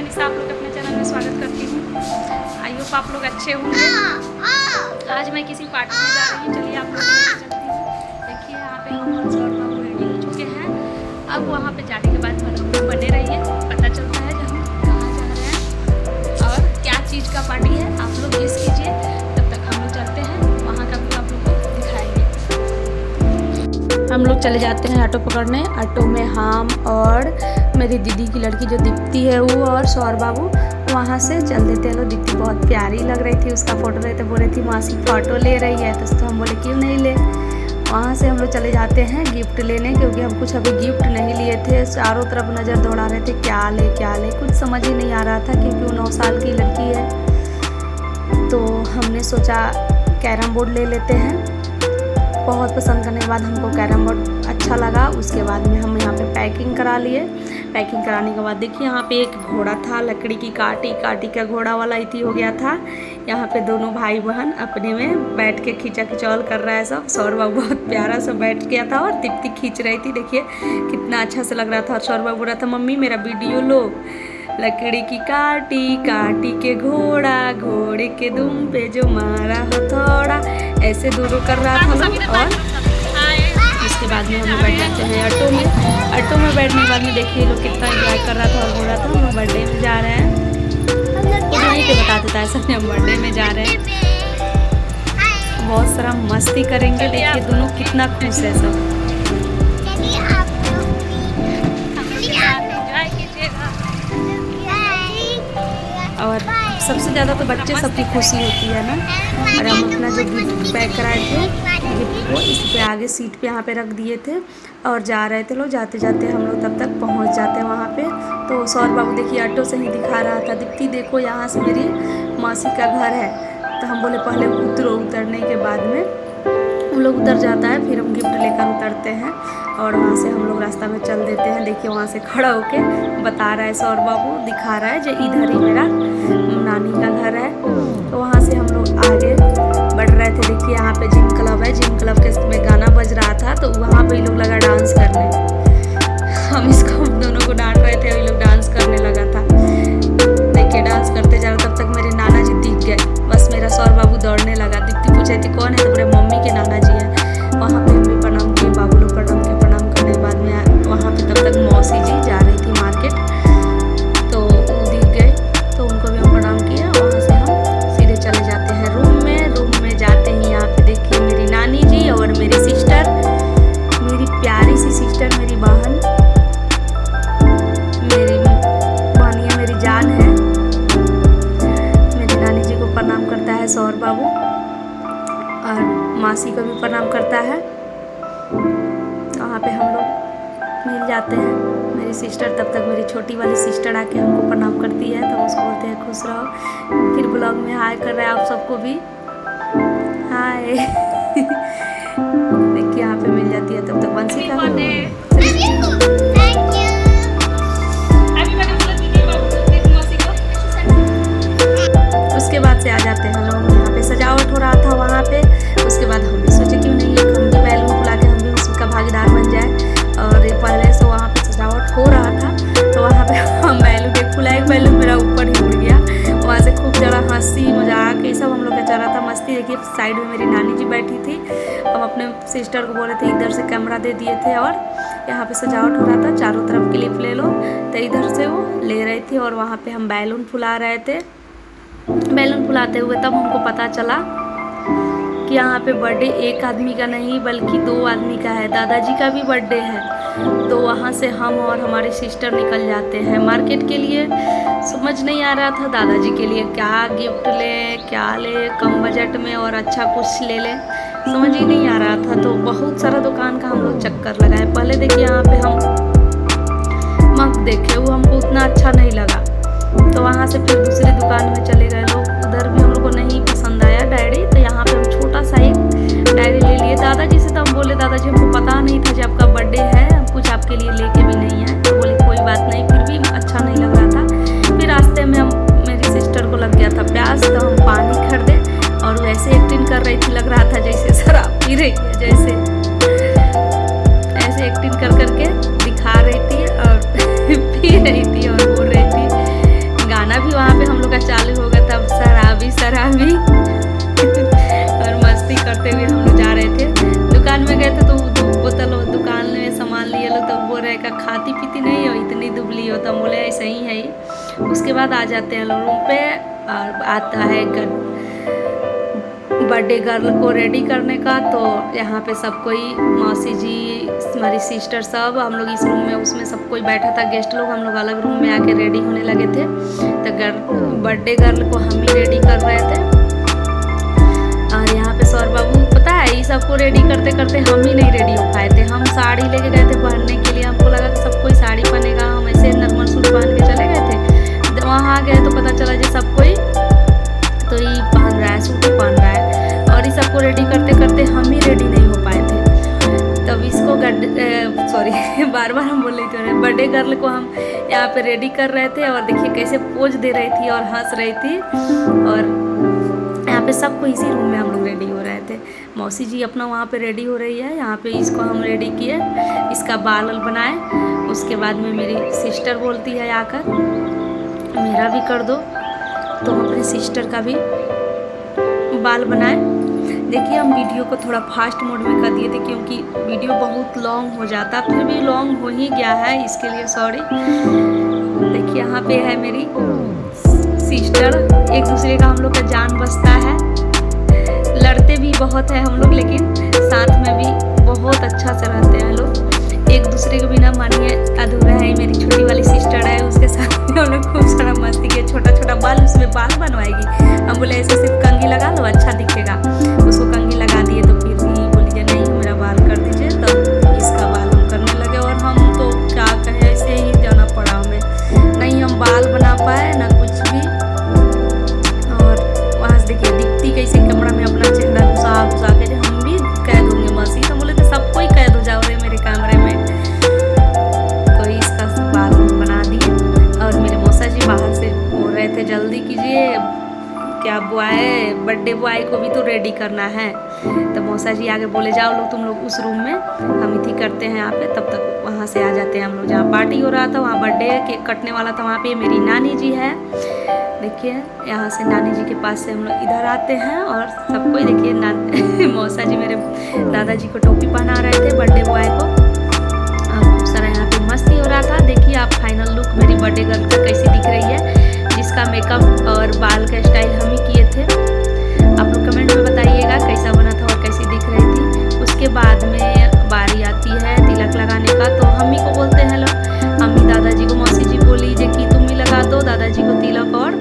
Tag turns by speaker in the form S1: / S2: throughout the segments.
S1: निशा आप लोग अपने चैनल में स्वागत करती हूँ। आई होप आप लोग अच्छे होंगे। आज मैं किसी पार्टी में जा रही हूँ, चलिए आप लोग लेकर चलती हूँ। देखिए यहाँ पे हम सर बाबू रेडी हो चुके हैं। अब वहाँ पे जाने के बाद हम लोग बने रहिए, पता चलता है कि हम कहाँ जा रहे हैं और क्या चीज़ का पार्टी है, आप लोग गेस कीजिए। तब तक हम लोग चलते हैं, वहाँ का भी आप लोग को दिखाएंगे। हम लोग चले जाते हैं ऑटो पकड़ने। ऑटो में हम और मेरी दीदी की लड़की जो दीप्ति है वो और सौर बाबू वहाँ से चल देते हैं। लोग दीप्ति बहुत प्यारी लग रही थी, उसका फ़ोटो लेते बोल रही थी मासी फ़ोटो ले रही है, तो हम बोले क्यों नहीं ले। वहाँ से हम लोग चले जाते हैं गिफ्ट लेने, क्योंकि हम कुछ अभी गिफ्ट नहीं लिए थे। चारों तरफ नज़र दौड़ा रहे थे क्या ले, कुछ समझ ही नहीं आ रहा था, क्योंकि वो 9 साल की लड़की है। तो हमने सोचा कैरम बोर्ड ले लेते हैं। बहुत पसंद करने के बाद हमको कैरम बोर्ड अच्छा लगा। उसके बाद में हम यहाँ पे पैकिंग करा लिए। पैकिंग कराने के बाद देखिए यहाँ पे एक घोड़ा था, लकड़ी की काटी का घोड़ा वाला इति हो गया था। यहाँ पे दोनों भाई बहन अपने में बैठ के खींचा खिंचौल कर रहा है सब। सौर बाबू बहुत प्यारा सा बैठ गया था और दीप्ति खींच रही थी। देखिए कितना अच्छा से लग रहा था। और सौर बाबू बोल रहा था मम्मी मेरा वीडियो लो। लकड़ी की काटी के घोड़े के दुम पे जो मारा हथौड़ा, ऐसे दोनों कर रहा था लोग। और उसके बाद में हम लोग बैठ जाते हैं ऑटो में। ऑटो में बैठने के बाद में देखिए लोग कितना एंजॉय कर रहा था और बोल रहा था हम लोग बर्थडे में जा रहे हैं। वहीं पे बता देता है सब हम बर्थडे में जा रहे हैं, बहुत सारा मस्ती करेंगे। देखिए दोनों कितना खुश है सब। और सबसे ज़्यादा तो बच्चे सबकी खुशी होती है ना। और हम अपना जो गिफ्ट पैक कराए थे गिफ्ट को इस पे आगे सीट पे यहाँ पे रख दिए थे और जा रहे थे लोग। जाते जाते हम लोग तब तक पहुँच जाते हैं वहाँ पे। तो सौर बाबू देखिए ऑटो से ही दिखा रहा था दीप्ति देखो यहाँ से मेरी मासी का घर है। तो हम बोले पहले उतरो। उतरने के बाद में हम लोग उतर जाता है, फिर हम गिफ्ट लेकर उतरते हैं और वहाँ से हम लोग रास्ता में चल देते हैं। देखिए वहाँ से खड़ा होके बता रहा है सौर बाबू, दिखा रहा है जो इधर ही मेरा नानी का घर है। तो वहाँ से हम लोग आगे बढ़ रहे थे। देखिए यहाँ पे जिम क्लब है, जिम क्लब के में गाना बज रहा था, तो वहाँ पे ये लोग लगा डांस करने। हम दोनों को डांट रहे थे, ये लोग डांस करने लगा था। देखिए डांस करते जा रहे, तब तक मेरे नाना जी दिख गए। बस मेरा सौर बाबू दौड़ने लगा। दीप्ति पूछे थी कौन है, तो बोले मम्मी के नाना जी हैं। वहाँ पे भी प्रणाम किए, बाबू लोग प्रणाम किए। प्रणाम करने के बाद में वहाँ पे तब तक मौसी जी जा रही थी मार्केट, तो वो दिख गए, तो उनको भी हम प्रणाम किए। वहाँ से हम सीधे चले जाते हैं रूम में। रूम में जाते ही यहाँ पे देखिए मेरी नानी जी और मेरी सिस्टर, मेरी प्यारी सी सिस्टर, मेरी बहन, मेरी बहनिया मेरी जान है। मेरी नानी जी को प्रणाम करता है सौर बाबू और मासी को भी प्रणाम करता है। वहाँ पे हम लोग मिल जाते हैं। मेरी सिस्टर, तब तक मेरी छोटी वाली सिस्टर आके हमको प्रणाम करती है, तो उसको बोलते हैं खुश रहो। फिर ब्लॉग में हाय कर रहे हैं आप सबको भी हाय। देखिए यहाँ पे मिल जाती है, तब तक बंसी का उसके बाद से आ जाते हैं लोग। यहाँ पे सजावट हो रहा था वहाँ पे। उसके बाद हम भी सोचे क्यों नहीं हम भी बैलून फुला के हम भी उसका भागीदार बन जाए। और पहले से वहाँ पे सजावट हो रहा था, तो वहाँ पे हम बैलून एक फुला, एक बैलून मेरा ऊपर ही उड़ गया। वहाँ से खूब ज़्यादा हंसी मजाक ये सब हम लोग का चल रहा था, मस्ती। देखिए साइड में मेरी नानी जी बैठी थी। हम अपने सिस्टर को बोले थे इधर से कैमरा दे दिए थे और यहाँ पे सजावट हो रहा था, चारों तरफ क्लिप ले लो, तो इधर से वो ले रही थी और वहाँ पे हम बैलून फुला रहे थे। बैलून फुलाते हुए तब हमको पता चला कि यहाँ पे बर्थडे एक आदमी का नहीं बल्कि 2 आदमी का है। दादाजी का भी बर्थडे है। तो वहाँ से हम और हमारी सिस्टर निकल जाते हैं मार्केट के लिए। समझ नहीं आ रहा था दादाजी के लिए क्या गिफ्ट ले, क्या ले, कम बजट में और अच्छा कुछ ले लें, समझ ही नहीं आ रहा था। तो बहुत सारा दुकान का हम लोग चक्कर लगाए। पहले देखिए यहाँ पे हम मग देखे, वो हमको उतना अच्छा नहीं लगा, तो वहाँ से फिर दूसरी दुकान में चले गए लोग। उधर भी हम लोग को नहीं पसंद आया डायरी, तो यहाँ पे हम छोटा सा एक डायरी ले लिए। दादाजी से तो हम बोले दादाजी हमको पता नहीं था जब आपका बर्थडे है, हम कुछ आपके लिए लेके भी नहीं आए। तो बोले कोई बात नहीं, फिर भी अच्छा नहीं लग रहा था। फिर रास्ते में हम मेरी सिस्टर को लग गया था प्यास, तो हम पानी खरीदे और वैसे एक्टिंग कर रही थी, लग रहा था जैसे शराब पी रही है, जैसे ऐसे एक्टिंग कर करके दिखा रही थी और पी रही थी और बोल रही थी गाना भी वहाँ पे हम लोग का चालू हो गया था, शराबी शराबी और मस्ती करते हुए हम लोग जा रहे थे। दुकान में गए थे तो बोतल दुकान में सामान लिए लोग, तो बोल रहे का खाती पीती नहीं हो, इतनी दुबली हो, तो बोले ऐसे ही है ही। उसके बाद आ जाते हैं लोग रूम पे, और आता है बर्थडे गर्ल को रेडी करने का। तो यहाँ पे सब कोई, मौसी जी, हमारी सिस्टर, सब हम लोग इस रूम में, उसमें सब कोई बैठा था, गेस्ट लोग, हम लोग अलग रूम में आके रेडी होने लगे थे। तो बर्थडे गर्ल को हम ही रेडी कर रहे थे। और यहाँ पे सौर बाबू, पता है ये सबको रेडी करते करते हम ही नहीं रेडी हो पाए थे। हम साड़ी लेके गए थे पहनने के लिए, हमको लगा कि सब कोई साड़ी पहनेगा, हम ऐसे नॉर्मल सूट पहन के चले गए थे। जब वहाँ आ गए तो पता चला जो सब कोई तो ये पहन रहा है, सूट पहन रहा है, और ये सबको रेडी करते करते हम ही रेडी नहीं हो पाए थे। तब इसको सॉरी बार बार हम बोल रही थी, बर्थडे गर्ल को हम यहाँ पे रेडी कर रहे थे, और देखिए कैसे पोज दे रही थी और हंस रही थी। और यहाँ पे सबको इसी रूम में हम लोग रेडी हो रहे थे। मौसी जी अपना वहाँ पे रेडी हो रही है, यहाँ पे इसको हम रेडी किए, इसका बाल बनाए। उसके बाद में मेरी सिस्टर बोलती है आकर मेरा भी कर दो, तो हम अपने सिस्टर का भी बाल बनाए। देखिए हम वीडियो को थोड़ा फास्ट मोड में कर दिए थे क्योंकि वीडियो बहुत लॉन्ग हो जाता, फिर भी लॉन्ग हो ही गया है, इसके लिए सॉरी। देखिए यहाँ पे है मेरी सिस्टर, एक दूसरे का हम लोग का जान बसता है, लड़ते भी बहुत है हम लोग, लेकिन साथ में भी बहुत अच्छा से रहते हैं लोग। एक दूसरे के बिना मानिए अधूरा है। मेरी छोटी वाली सिस्टर है, उसके साथ हम लोग खूब सारा मस्ती किया, छोटा छोटा बाल, उसमें बाल बनवाएगी। हम बोले ऐसे सिर्फ कंघी लगा लो, अच्छा दिखेगा। उसको कंघी लगा दिए तो फिर भी बोलिए नहीं मेरा बाल कर दीजिए, तो इसका बाल हम करने लगे। और हम तो क्या कहें, ऐसे ही जाना पड़ा हमें, नहीं हम बाल बना पाए ना कुछ भी। और वहाँ से देखिए दिखती कैसे कैमरा में अपना चेहरा घुसा के, हम भी कैद होंगे मौसी, तो बोले तो सबको ही कैद हो जाओ रे मेरे कैमरे में। तो इसका बाल बना दिए, और मेरे मौसा जी बाहर से बोल रहे थे जल्दी कीजिए, क्या बॉय, बर्थडे बॉय को भी तो रेडी करना है। तो मौसा जी आगे बोले जाओ लोग तुम लोग उस रूम में, हम इतनी करते हैं यहाँ पे। तब तक वहाँ से आ जाते हैं हम लोग, जहाँ पार्टी हो रहा था, वहाँ बर्थडे केक कटने वाला था, वहाँ पे मेरी नानी जी है। देखिए यहाँ से नानी जी के पास से हम लोग इधर आते हैं, और सबको देखिए मौसा जी मेरे दादाजी को टोपी पहना रहे थे बर्थडे बॉय को, और खूब सारा यहाँ पे मस्ती हो रहा था। देखिए आप फाइनल लुक मेरी बर्थडे गर्ल का कैसी दिख रही है, जिसका मेकअप और बाल का स्टाइल हम ही किए थे। आप लोग कमेंट में बताइएगा कैसा बना था और कैसी दिख रही थी। उसके बाद में बारी आती है तिलक लगाने का, तो हम ही को बोलते हैं लोग, हम ही दादाजी को, मौसी जी बोली जे कि तुम ही लगा दो दादाजी को तिलक और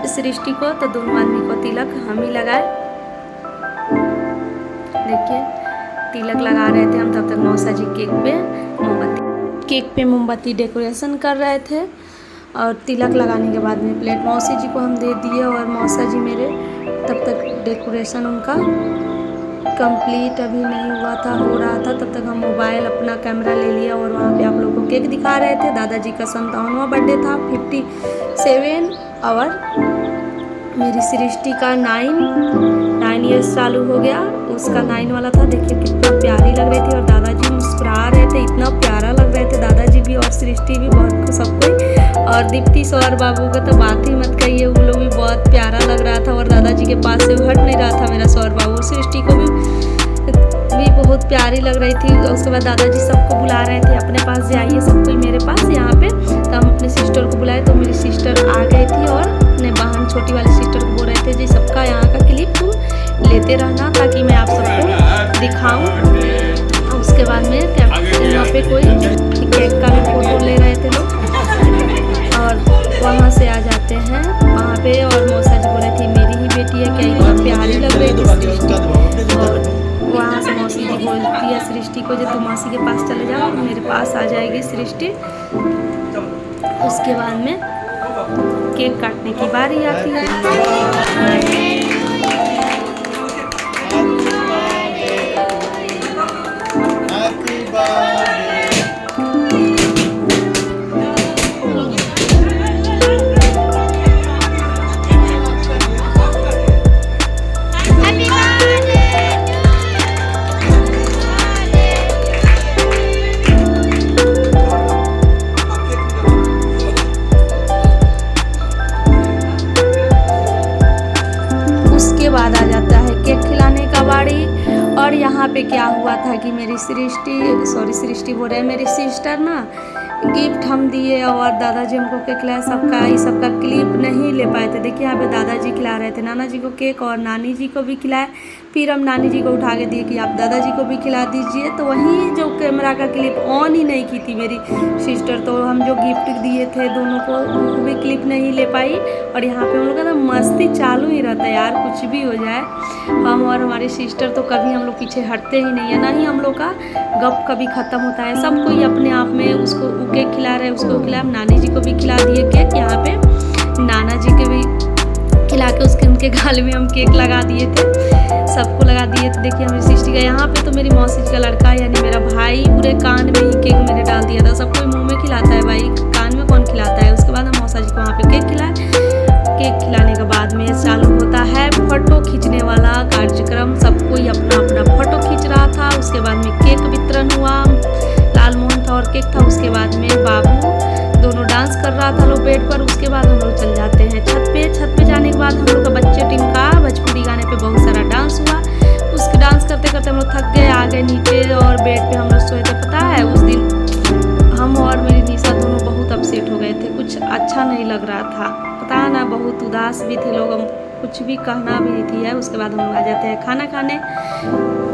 S1: सृष्टि को, तो दोनों आदमी को तिलक हम ही लगाए। देखिए तिलक लगा रहे थे हम, तब तक मौसा जी केक पे मोमबत्ती डेकोरेशन कर रहे थे। और तिलक लगाने के बाद में प्लेट मौसी जी को हम दे दिए, और मौसा जी मेरे तब तक डेकोरेशन उनका कंप्लीट अभी नहीं हुआ था, हो रहा था। तब तक हम मोबाइल अपना कैमरा ले लिया, और वहाँ पे आप लोगों को केक दिखा रहे थे। दादाजी का 57वां बर्थडे था, 57, और मेरी सृष्टि का 9 ईयर्स चालू हो गया, उसका 9 वाला था। देखिए कितना प्यारी लग रही थी, और दादाजी मुस्कुरा रहे थे, इतना प्यारा लग रहे थे दादाजी भी और सृष्टि भी, बहुत सब कोई। और दीप्ति सौर बाबू का तो बात ही मत कहिए, वो लोग भी बहुत प्यारा लग रहा था, और दादाजी के पास से हट नहीं रहा था मेरा सौर बाबू। सृष्टि को भी बहुत प्यारी लग रही थी। उसके बाद दादाजी सबको बुला रहे थे अपने पास, जाइए सब कोई मेरे पास यहाँ पे। तो हम अपने सिस्टर को बुलाए, तो मेरी सिस्टर आ गई थी, और अपने बहन छोटी वाली सिस्टर को बोल रहे थे जी सबका यहाँ का क्लिप तुम लेते रहना, ताकि मैं आप सबको दिखाऊँ। उसके बाद में यहाँ पे कोई केक का भी फोटो ले रहे थे लोग, और वहाँ से आ जाते हैं वहाँ पे। और मौसा जी बोले थी मेरी ही बेटी है क्या, इतना प्यारी लग रही थी सृष्टि। और वहाँ से मौसी जी बोलती है सृष्टि को जो तुम मौसी के पास चले जाओ, मेरे पास आ जाएगी सृष्टि। उसके बाद में केक काटने की बारी आती है। बाद आ जाता है केक खिलाने का बारी। और यहाँ पे क्या हुआ था कि मेरी सृष्टि बोल रहे हैं, मेरी सिस्टर ना गिफ्ट हम दिए और दादाजी हमको केक खिलाए। सबका क्लिप नहीं ले पाए थे। देखिए यहाँ पे दादाजी खिला रहे थे नाना जी को केक और नानी जी को भी खिलाए। फिर हम नानी जी को उठा के दिए कि आप दादाजी को भी खिला दीजिए। तो वहीं जो कैमरा का क्लिप ऑन ही नहीं की थी मेरी सिस्टर, तो हम जो गिफ्ट दिए थे दोनों को वो भी क्लिप नहीं ले पाई। और यहाँ पे हम लोग का तो मस्ती चालू ही रहता है यार, कुछ भी हो जाए। हम और हमारी सिस्टर तो कभी हम लोग पीछे हटते ही नहीं है, ना ही हम लोग का गप कभी ख़त्म होता है। सब कोई अपने आप में उसको केक खिला रहे, उसको खिला, नानी जी को भी खिला दिए केक। यहाँ पे नाना जी के भी खिला के उनके गाल में हम केक लगा दिए थे, सबको लगा दिए थे। देखिए हमारी सिस्टी का यहाँ पे तो मेरी मौसी का लड़का यानी मेरा भाई पूरे कान में ही केक मैंने डाल दिया था। सब कोई मुँह में खिलाता है भाई, कान में कौन खिलाता है। उसके बाद हम मौसा जी को वहाँ पे केक खिलाए। केक खिलाने के बाद में चालू होता है फ़ोटो खींचने वाला कार्यक्रम। सब कोई अपना अपना फ़ोटो खींच रहा था। उसके बाद में केक वितरण हुआ, लाल मोहन था और केक था। उसके बाद में बाबू दोनों डांस कर रहा था लोग बेड पर। उसके बाद हम लोग चल जाते हैं छत पे जाने के बाद हम लोग का बच्चे टीम का भोजपुरी गाने पे बहुत सारा डांस हुआ। उसके डांस करते करते हम लोग थक गए, आ गए नीचे और बेड पे हम लोग सोए थे। पता है उस दिन हम और मेरी निशा दोनों बहुत अपसेट हो गए थे, कुछ अच्छा नहीं लग रहा था, पता ना, बहुत उदास भी थे लोग, हम कुछ भी कहना भी नहीं थी है। उसके बाद हम लोग आ जाते हैं खाना खाने।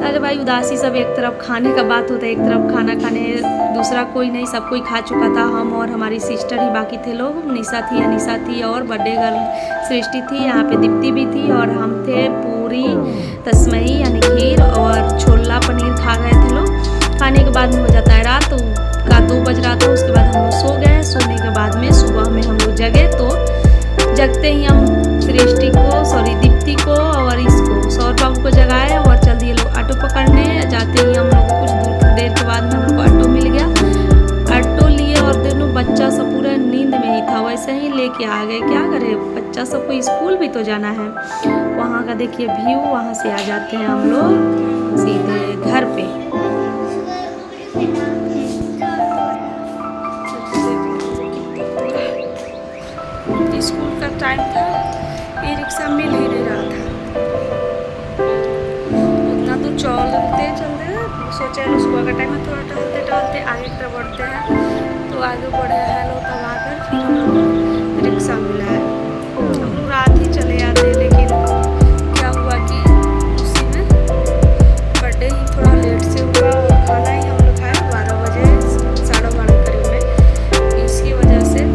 S1: अरे भाई उदासी सब एक तरफ, खाने का बात होता है एक तरफ, खाना खाने दूसरा कोई नहीं, सब कोई खा चुका था। हम और हमारी सिस्टर ही बाकी थे लोग। निशा थी, अनिशा थी और बर्थडे गर्ल सृष्टि थी, यहाँ पे दीप्ति भी थी और हम थे। पूरी तस्मई यानी खीर और छोला पनीर खा गए थे लोग। खाने के बाद में हो जाता है रात का 2 बज रहा था। उसके बाद हम लोग सो गए। सोने के बाद में सुबह में हम लोग जगे, तो जगते ही हम दीप्ति को और इसको सौर बाबू को जगाए और चल दिए लोग ऑटो पकड़ने। जाते ही हम लोग को कुछ देर के बाद में हम लोग को ऑटो मिल गया। ऑटो लिए और दोनों बच्चा सब पूरा नींद में ही था, वैसे ही लेके आ गए। क्या करे, बच्चा सबको स्कूल भी तो जाना है। वहाँ का देखिए व्यू, वहाँ से आ जाते हैं हम लोग सीधे घर पे। स्कूल का टाइम था, ये रिक्शा मिल ही नहीं रहा था। उतना तो चलते सोचे सुबह का टाइम है, थोड़ा टहलते आगे की तरफ बढ़ते हैं। तो आगे बढ़े हैं लोग, तब आकर फिर हम लोग रिक्शा मिला है। हम लोग रात ही चले आते, लेकिन क्या हुआ कि उसी में बर्थडे ही थोड़ा लेट से हुआ और खाना ही हम लोग खाए 12 बजे 12:30 करीब में। इसकी वजह से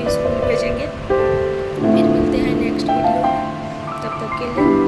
S1: स्कूल भेजेंगे। फिर मिलते हैं नेक्स्ट वीडियो में, तब तक के लिए।